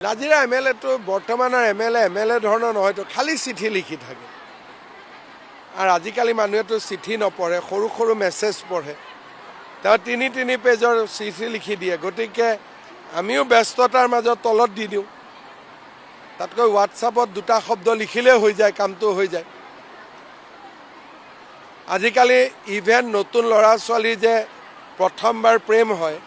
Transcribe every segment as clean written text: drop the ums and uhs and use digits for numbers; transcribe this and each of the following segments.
নাজিৰা এমএলএটো বৰ্তমানৰ এমএলএ ধৰণৰ নহয়তো খালি চিঠি লিখি থাকে আৰু আজিকালি মানুহেতো চিঠি নপঢ়ে সৰু সৰু মেছেজ পঢ়ে তেওঁ তিনি পেজৰ চিঠি লিখি দিয়ে গতিকে আমিও ব্যস্ততাৰ মাজত তলত দি দিওঁ তাতকৈ হোৱাটছআপত দুটা শব্দ লিখিলে হৈ যায় কামটো হৈ যায় আজিকালি ইভেন নতুন ল'ৰা ছোৱালী যে প্ৰথমবাৰ প্ৰেম হয়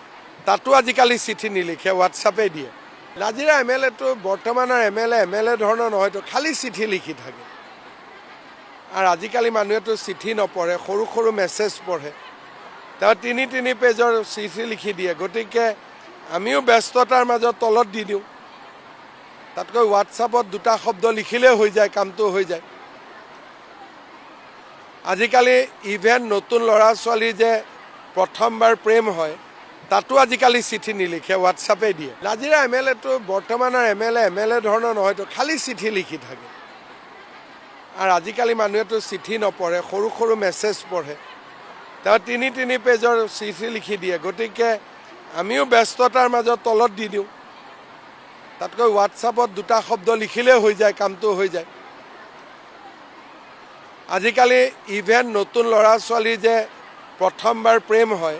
তাতো আজিকালি চিঠি নিলিখে হোৱাটছআপে দিয়ে নাজিৰা এমএলএটো বৰ্তমানৰ এমএলএ ধৰণৰ নহয়তো খালি চিঠি লিখি থাকে আৰু আজিকালি মানুহেতো চিঠি নপঢ়ে সৰু সৰু মেছেজ পঢ়ে তেওঁ তিনি পেজৰ চিঠি লিখি দিয়ে গতিকে আমিও ব্যস্ততাৰ মাজত তলত দি দিওঁ তাতকৈ হোৱাটছআপত দুটা শব্দ লিখিলে হৈ যায় কামটো হৈ যায় আজিকালি ইভেন নতুন ল'ৰা ছোৱালী যে প্ৰথমবাৰ প্ৰেম হয় তাতো আজিকালি চিঠি নিলিখে হোৱাটছআপে দিয়ে নাজিৰা এমএলএটো বৰ্তমানৰ এমএলএ ধৰণৰ নহয়তো খালি চিঠি লিখি থাকে আৰু আজিকালি মানুহেতো চিঠি নপঢ়ে সৰু সৰু মেছেজ পঢ়ে তেওঁ তিনি পেজৰ চিঠি লিখি দিয়ে গতিকে আমিও ব্যস্ততাৰ মাজত তলত দি দিওঁ তাতকৈ হোৱাটছআপত দুটা শব্দ লিখিলে হৈ যায় কামটো হৈ যায় আজিকালি ইভেন নতুন ল'ৰা ছোৱালী যে প্ৰথমবাৰ প্ৰেম হয়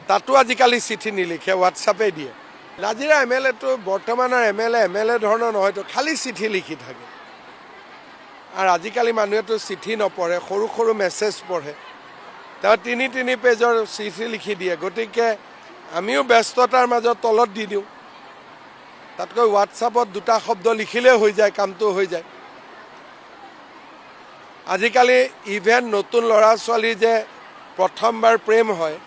তাতো আজিকালি চিঠি নিলিখে হোৱাটছআপে দিয়ে নাজিৰা এমএলএটো বৰ্তমানৰ এমএলএ ধৰণৰ নহয়তো খালি চিঠি লিখি থাকে আৰু আজিকালি মানুহেতো চিঠি নপঢ়ে সৰু সৰু মেছেজ পঢ়ে তেওঁ তিনি পেজৰ চিঠি লিখি দিয়ে গতিকে আমিও ব্যস্ততাৰ মাজত তলত দি দিওঁ তাতকৈ হোৱাটছআপত দুটা শব্দ লিখিলে হৈ যায় কামটো হৈ যায় আজিকালি ইভেন নতুন ল'ৰা ছোৱালী যে প্ৰথমবাৰ প্ৰেম হয়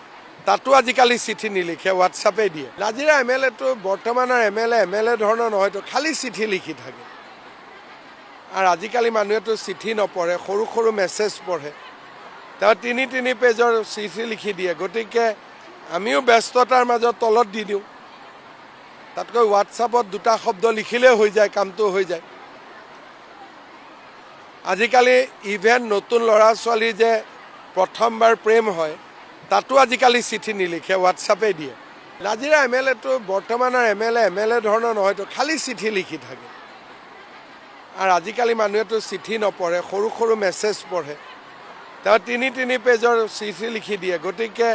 তাতো আজিকালি চিঠি নিলিখে হোৱাটছআপে দিয়ে নাজিৰা এমএলএটো বৰ্তমানৰ এমএলএ ধৰণৰ নহয়তো খালি চিঠি লিখি থাকে আৰু আজিকালি মানুহেতো চিঠি নপঢ়ে সৰু সৰু মেছেজ পঢ়ে তেওঁ তিনি পেজৰ চিঠি লিখি দিয়ে গতিকে আমিও ব্যস্ততাৰ মাজত তলত দি দিওঁ তাতকৈ হোৱাটছআপত দুটা শব্দ লিখিলে হৈ যায় কামটো হৈ যায় আজিকালি ইভেন নতুন ল'ৰা ছোৱালী যে প্ৰথমবাৰ প্ৰেম হয় তাতো আজিকালি চিঠি নিলিখে হোৱাটছআপে দিয়ে নাজিৰা এমএলএটো বৰ্তমানৰ এমএলএ ধৰণৰ নহয়তো খালি চিঠি লিখি থাকে আৰু আজিকালি মানুহেতো চিঠি নপঢ়ে সৰু সৰু মেছেজ পঢ়ে তেওঁ তিনি পেজৰ চিঠি লিখি দিয়ে গতিকে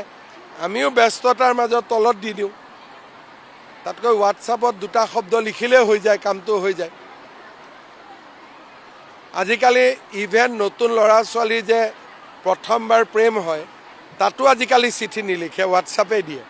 আমিও ব্যস্ততাৰ মাজত তলত দি দিওঁ তাতকৈ হোৱাটছআপত দুটা শব্দ লিখিলে হৈ যায় কামটো হৈ যায় আজিকালি ইভেন নতুন ল'ৰা ছোৱালী যে প্ৰথমবাৰ প্ৰেম হয় তাতো আজিকালি চিঠি নিলিখে হোৱাটছআপে দিয়ে